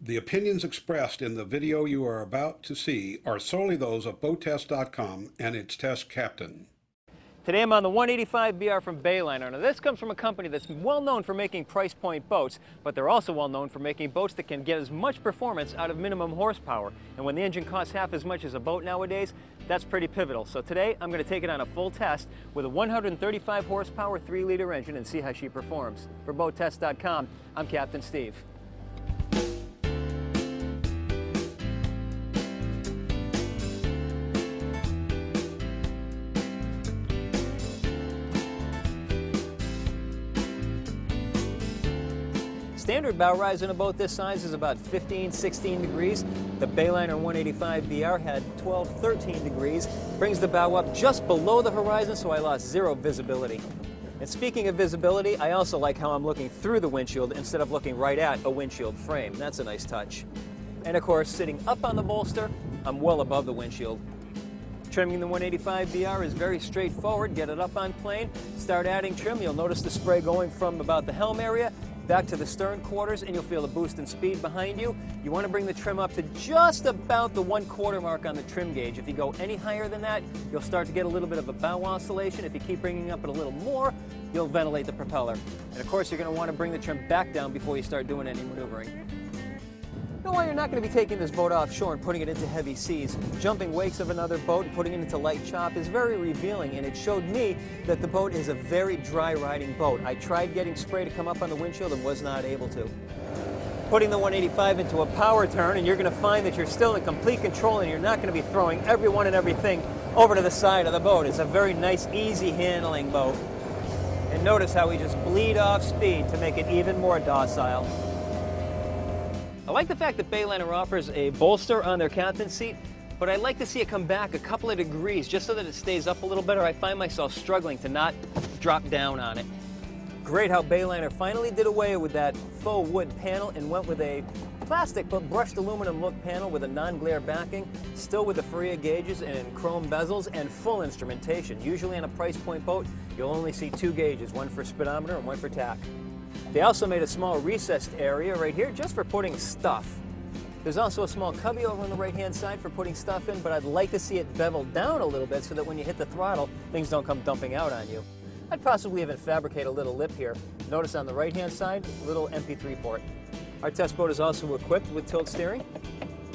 The opinions expressed in the video you are about to see are solely those of BoatTest.com and its test captain. Today I'm on the 185 BR from Bowrider. Now this comes from a company that's well known for making price point boats, but they're also well known for making boats that can get as much performance out of minimum horsepower. And when the engine costs half as much as a boat nowadays, that's pretty pivotal. So today I'm going to take it on a full test with a 135 horsepower 3-liter engine and see how she performs. For BoatTest.com, I'm Captain Steve. Standard bow rise in a boat this size is about 15, 16 degrees. The Bowrider 185 BR had 12, 13 degrees. Brings the bow up just below the horizon, so I lost zero visibility. And speaking of visibility, I also like how I'm looking through the windshield instead of looking right at a windshield frame. That's a nice touch. And of course, sitting up on the bolster, I'm well above the windshield. Trimming the 185 BR is very straightforward. Get it up on plane, start adding trim. You'll notice the spray going from about the helm area back to the stern quarters, and you'll feel a boost in speed behind you. You want to bring the trim up to just about the 1/4 mark on the trim gauge. If you go any higher than that, you'll start to get a little bit of a bow oscillation. If you keep bringing up it a little more, you'll ventilate the propeller. And of course, you're going to want to bring the trim back down before you start doing any maneuvering. You know why you're not going to be taking this boat offshore and putting it into heavy seas? Jumping wakes of another boat and putting it into light chop is very revealing, and it showed me that the boat is a very dry riding boat. I tried getting spray to come up on the windshield and was not able to. Putting the 185 into a power turn, and you're going to find that you're still in complete control and you're not going to be throwing everyone and everything over to the side of the boat. It's a very nice, easy handling boat. And notice how we just bleed off speed to make it even more docile. I like the fact that Bowrider offers a bolster on their captain's seat, but I like to see it come back a couple of degrees just so that it stays up a little better. I find myself struggling to not drop down on it. Great how Bowrider finally did away with that faux wood panel and went with a plastic but brushed aluminum look panel with a non-glare backing, still with the Faria gauges and chrome bezels and full instrumentation. Usually on a price point boat, you'll only see 2 gauges, one for speedometer and one for tack. They also made a small recessed area right here just for putting stuff. There's also a small cubby over on the right-hand side for putting stuff in, but I'd like to see it beveled down a little bit so that when you hit the throttle, things don't come dumping out on you. I'd possibly even fabricate a little lip here. Notice on the right-hand side, little MP3 port. Our test boat is also equipped with tilt steering.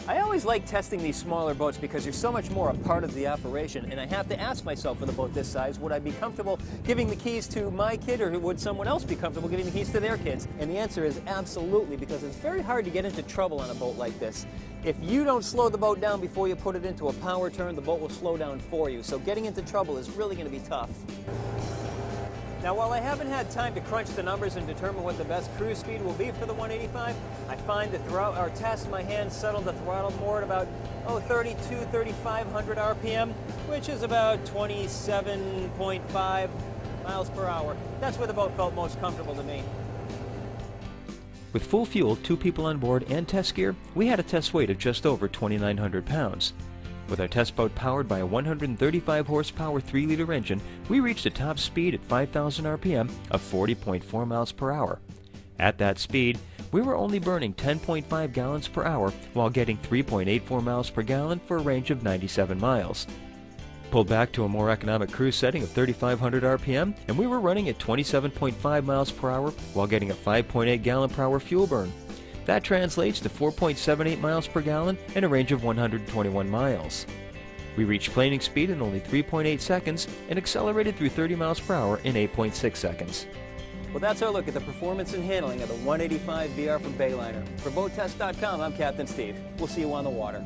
I always like testing these smaller boats because you're so much more a part of the operation, and I have to ask myself with a boat this size, would I be comfortable giving the keys to my kid, or would someone else be comfortable giving the keys to their kids? And the answer is absolutely, because it's very hard to get into trouble on a boat like this. If you don't slow the boat down before you put it into a power turn, the boat will slow down for you. So getting into trouble is really going to be tough. Now, while I haven't had time to crunch the numbers and determine what the best cruise speed will be for the 185, I find that throughout our test, my hands settled the throttle more at about 3,500 RPM, which is about 27.5 miles per hour. That's where the boat felt most comfortable to me. With full fuel, 2 people on board, and test gear, we had a test weight of just over 2,900 pounds. With our test boat powered by a 135 horsepower 3-liter engine, we reached a top speed at 5,000 RPM of 40.4 miles per hour. At that speed, we were only burning 10.5 gallons per hour while getting 3.84 miles per gallon for a range of 97 miles. Pulled back to a more economic cruise setting of 3,500 RPM, and we were running at 27.5 miles per hour while getting a 5.8 gallon per hour fuel burn. That translates to 4.78 miles per gallon and a range of 121 miles. We reached planing speed in only 3.8 seconds and accelerated through 30 miles per hour in 8.6 seconds. Well, that's our look at the performance and handling of the 185 BR from Bowrider. For BoatTest.com, I'm Captain Steve. We'll see you on the water.